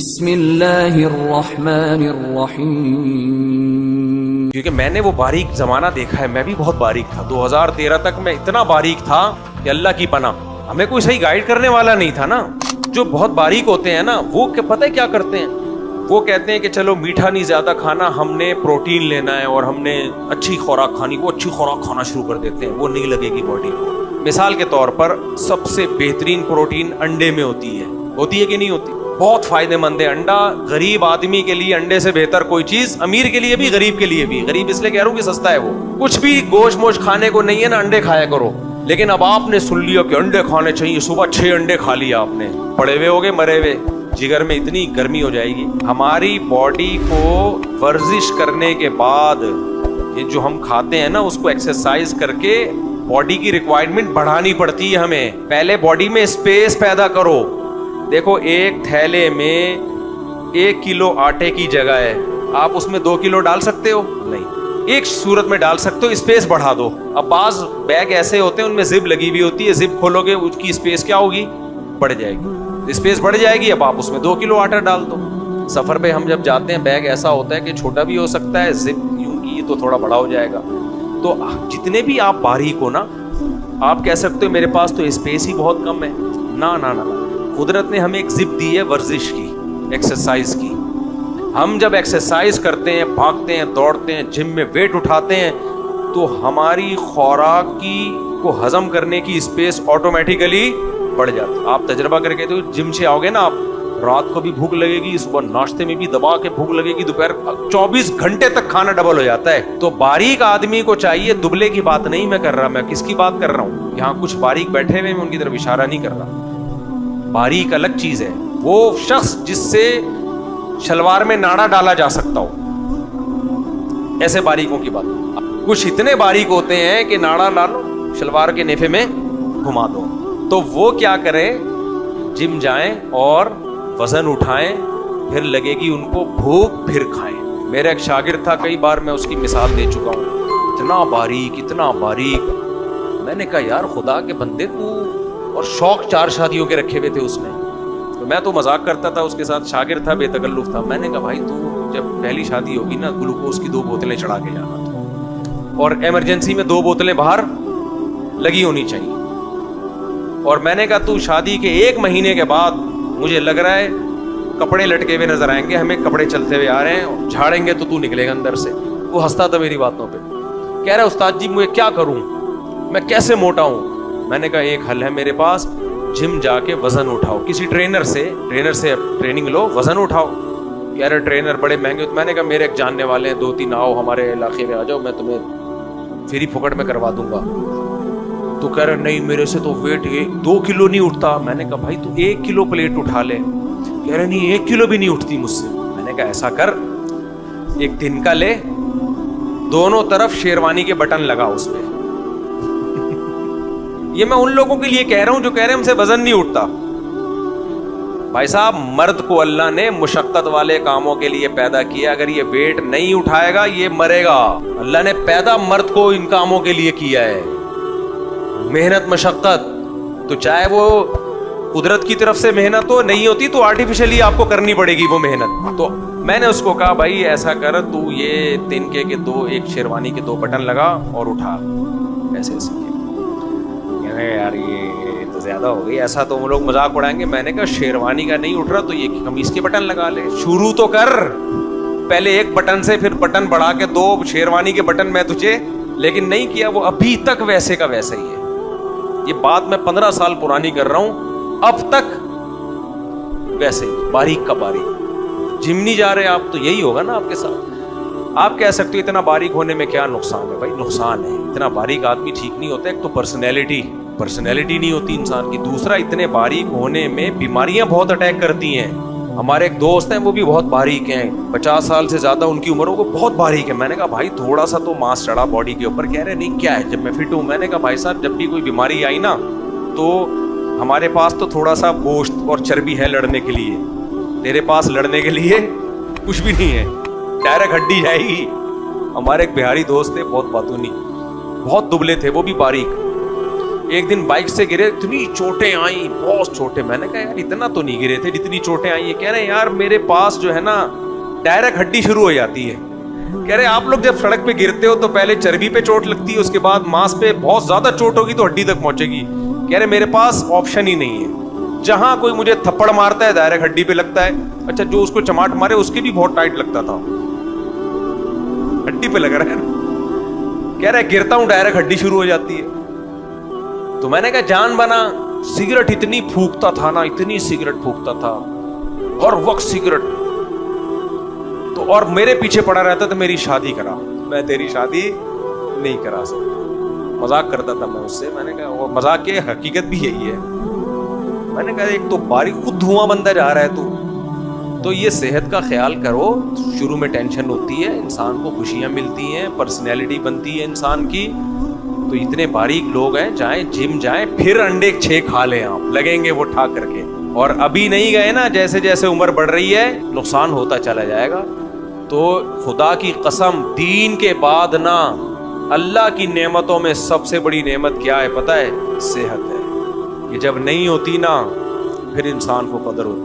بسم اللہ الرحمن الرحیم. کیونکہ میں نے وہ باریک زمانہ دیکھا ہے, میں بھی بہت باریک تھا. 2013 تک میں اتنا باریک تھا کہ اللہ کی پناہ, ہمیں کوئی صحیح گائیڈ کرنے والا نہیں تھا نا. جو بہت باریک ہوتے ہیں نا, وہ پتہ ہے کیا کرتے ہیں, وہ کہتے ہیں کہ چلو میٹھا نہیں زیادہ کھانا, ہم نے پروٹین لینا ہے اور ہم نے اچھی خوراک کھانی. وہ اچھی خوراک کھانا شروع کر دیتے ہیں, وہ نہیں لگے گی باڈی کو. مثال کے طور پر سب سے بہترین پروٹین انڈے میں ہوتی ہے کہ نہیں ہوتی؟ بہت فائدہ مند ہے انڈا. غریب آدمی کے لیے انڈے سے بہتر کوئی چیز, امیر کے لیے بھی غریب کے لیے بھی. غریب اس لیے کہہ رہا ہوں کہ سستا ہے وہ. کچھ بھی گوشت موش کھانے کو نہیں ہے نا, انڈے کھایا کرو. لیکن اب آپ نے سن لیا کہ انڈے کھانے چاہیے, صبح 6 انڈے کھا لیا آپ نے, پڑے ہوئے ہوگے مرے ہوئے, جگر میں اتنی گرمی ہو جائے گی. ہماری باڈی کو ورزش کرنے کے بعد یہ جو ہم کھاتے ہیں نا, اس کو ایکسرسائز کر کے باڈی کی ریکوائرمنٹ بڑھانی پڑتی ہے ہمیں. پہلے باڈی میں اسپیس پیدا کرو. دیکھو ایک تھیلے میں 1 کلو آٹے کی جگہ ہے, آپ اس میں 2 کلو ڈال سکتے ہو؟ نہیں. ایک صورت میں ڈال سکتے ہو, اسپیس بڑھا دو. اب بعض بیگ ایسے ہوتے ہیں ان میں زپ لگی ہوئی ہوتی ہے, زپ کھولو گے اس کی اسپیس کیا ہوگی, بڑھ جائے گی. اسپیس بڑھ جائے گی, اب آپ اس میں 2 کلو آٹا ڈال دو. سفر پہ ہم جب جاتے ہیں, بیگ ایسا ہوتا ہے کہ چھوٹا بھی ہو سکتا ہے, زپ یوں کی تو تھوڑا بڑا ہو جائے گا. تو جتنے بھی آپ باریک ہو نا, آپ کہہ سکتے ہو میرے پاس تو اسپیس ہی بہت کم ہے. نا نا نا, قدرت نے ہمیں ایک زپ دی ہے ورزش کی, ایکسرسائز کی. ہم جب ایکسرسائز کرتے ہیں, بھاگتے ہیں, دوڑتے ہیں, جم میں ویٹ اٹھاتے ہیں, تو ہماری خوراک کی کو ہضم کرنے کی اسپیس آٹومیٹیکلی بڑھ جاتی ہے. آپ تجربہ کر کے تو جم سے آؤ گے نا, آپ رات کو بھی بھوک لگے گی, صبح ناشتے میں بھی دبا کے بھوک لگے گی, دوپہر 24 گھنٹے تک کھانا ڈبل ہو جاتا ہے. تو باریک آدمی کو چاہیے, دبلے کی بات نہیں میں کر رہا, میں کس کی بات کر رہا ہوں, یہاں کچھ باریک بیٹھے ہوئے, میں ان کی طرف اشارہ نہیں کر رہا. باریک الگ چیز ہے, وہ شخص جس سے شلوار میں ناڑا ڈالا جا سکتا ہو, ایسے باریکوں کی بات. کچھ اتنے باریک ہوتے ہیں کہ ناڑا ڈالو, شلوار کے نیفے میں گھما دو. تو وہ کیا کریں, جم جائیں اور وزن اٹھائیں, پھر لگے گی ان کو بھوک, پھر کھائیں. میرا ایک شاگرد تھا, کئی بار میں اس کی مثال دے چکا ہوں, اتنا باریک اتنا باریک. میں نے کہا یار خدا کے بندے تو, اور شوق 4 شادیوں کے رکھے ہوئے تھے اس نے. تو میں تو مذاق کرتا تھا اس کے ساتھ, شاگرد تھا, بے تکلف تھا. میں نے کہا بھائی تو جب پہلی شادی ہوگی نا, گلوکوز کی 2 بوتلیں چڑھا کے جانا تھا, اور ایمرجنسی میں 2 بوتلیں باہر لگی ہونی چاہیے. اور میں نے کہا تو شادی کے 1 مہینے کے بعد مجھے لگ رہا ہے کپڑے لٹکے ہوئے نظر آئیں گے, ہمیں کپڑے چلتے ہوئے آ رہے ہیں, جھاڑیں گے تو نکلے گا اندر سے. وہ ہنستا تھا میری باتوں پہ, کہہ رہا استاد جی مجھے کیا کروں, میں کیسے موٹا ہوں. میں نے کہا ایک حل ہے میرے پاس, جم جا کے وزن اٹھاؤ, کسی ٹرینر سے ٹریننگ لو, وزن اٹھاؤ. کہہ رہے ٹرینر بڑے مہنگے. میں نے کہا میرے ایک جاننے والے ہیں, 2-3 آؤ ہمارے علاقے میں, آ جاؤ, میں تمہیں فری پھکٹ میں کروا دوں گا. تو کہہ رہے نہیں میرے سے تو ویٹ 2 کلو نہیں اٹھتا. میں نے کہا بھائی تو 1 کلو پلیٹ اٹھا لے. کہہ رہے نہیں 1 کلو بھی نہیں اٹھتی مجھ سے. میں نے کہا ایسا کر, 1 دن کا لے, دونوں طرف شیروانی کے بٹن لگا اس پہ. یہ میں ان لوگوں کے لیے کہہ رہا ہوں جو کہہ رہے ہیں ہم سے وزن نہیں اٹھتا. بھائی صاحب, مرد کو اللہ نے مشقت والے کاموں کے لیے پیدا کیا. اگر یہ ویٹ نہیں اٹھائے گا یہ مرے گا. اللہ نے پیدا مرد کو ان کاموں کے لیے کیا ہے, محنت مشقت. تو چاہے وہ قدرت کی طرف سے محنت ہو, نہیں ہوتی تو آرٹیفیشلی آپ کو کرنی پڑے گی وہ محنت. تو میں نے اس کو کہا بھائی ایسا کر, تو یہ تنکے کے 1 شیروانی کے 2 بٹن لگا اور اٹھا, ایسے ایسے. یار یہ تو زیادہ ہو گئی, ایسا تو وہ لوگ مذاق اڑائیں گے. میں نے کہا شیروانی کا نہیں اٹھ رہا تو یہ قمیص کے بٹن لگا لے, شروع تو کر. پہلے 1 بٹن سے, پھر بٹن بڑھا کے 2 شیروانی کے بٹن میں تجھے. لیکن نہیں کیا, وہ ابھی تک ویسے کا ویسا ہی ہے. یہ بات میں 15 سال پرانی کر رہا ہوں, اب تک ویسے ہی باریک کا باریک. جم نہیں جا رہے آپ تو یہی ہوگا نا آپ کے ساتھ. آپ کہہ سکتے ہو اتنا باریک ہونے میں کیا نقصان ہے. بھائی نقصان ہے, اتنا باریک آدمی ٹھیک نہیں ہوتا. ایک تو پرسنالٹی نہیں ہوتی انسان کی. دوسرا اتنے باریک ہونے میں بیماریاں بہت اٹیک کرتی ہیں. ہمارے ایک دوست ہیں, وہ بھی بہت باریک ہیں, 50 سال سے زیادہ ان کی عمر ہو, وہ بہت باریک ہے. میں نے کہا بھائی تھوڑا سا تو ماس چڑھا باڈی کے اوپر. کہہ رہے نہیں کیا ہے, جب میں فٹ ہوں. میں نے کہا بھائی صاحب جب بھی کوئی بیماری آئی نا, تو ہمارے پاس تو تھوڑا سا گوشت اور چربی ہے لڑنے کے لیے, تیرے پاس لڑنے کے لیے کچھ بھی نہیں ہے, ڈائریکٹ ہڈی جائے گی. ہمارے ایک بہاری دوست تھے, بہت باتونی, بہت دبلے تھے, وہ بھی باریک. ایک دن بائک سے گرے, اتنی چوٹیں آئیں, بہت چوٹیں. میں نے کہا یار اتنا تو نہیں گرے تھے جتنی چوٹیں آئی ہیں. کہہ رہے ہیں یار میرے پاس جو ہے نا ڈائریکٹ ہڈی شروع ہو جاتی ہے. کہہ رہے آپ لوگ جب سڑک پہ گرتے ہو تو پہلے چربی پہ چوٹ لگتی ہے, اس کے بعد ماس پہ بہت زیادہ چوٹ ہوگی تو ہڈی تک پہنچے گی. کہہ رہے میرے پاس آپشن ہی نہیں ہے, جہاں کوئی مجھے تھپڑ مارتا ہے ڈائریکٹ ہڈی پہ لگتا ہے. اچھا جو اس کو چماٹ مارے اس کے بھی بہت ٹائٹ لگتا تھا, ہڈی پہ لگ رہا ہے نا. کہہ رہے گرتا ہوں ڈائریکٹ ہڈی شروع ہو جاتی ہے. تو میں نے کہا جان بنا, سگریٹ اتنی پھونکتا تھا نا, اتنی سگریٹ پھونکتا تھا, ہر وقت سگریٹ. تو اور میرے پیچھے پڑا رہتا تھا میری شادی کرا, میں تیری شادی نہیں کرا سکتا. مذاق کرتا تھا میں اس سے. میں نے کہا وہ مذاق کی حقیقت بھی یہی ہے. میں نے کہا ایک تو باریک خود دھواں بنتا جا رہا ہے تو یہ صحت کا خیال کرو. شروع میں ٹینشن ہوتی ہے, انسان کو خوشیاں ملتی ہیں, پرسنالٹی بنتی ہے انسان کی. تو اتنے باریک لوگ ہیں, جائیں جم جائیں, پھر انڈے 6 کھا لیں آپ, لگیں گے وہ ٹھا کر کے. اور ابھی نہیں گئے نا, جیسے جیسے عمر بڑھ رہی ہے نقصان ہوتا چلا جائے گا. تو خدا کی قسم دین کے بعد نا اللہ کی نعمتوں میں سب سے بڑی نعمت کیا ہے پتہ ہے؟ صحت ہے. یہ جب نہیں ہوتی نا پھر انسان کو قدر ہوتی ہے.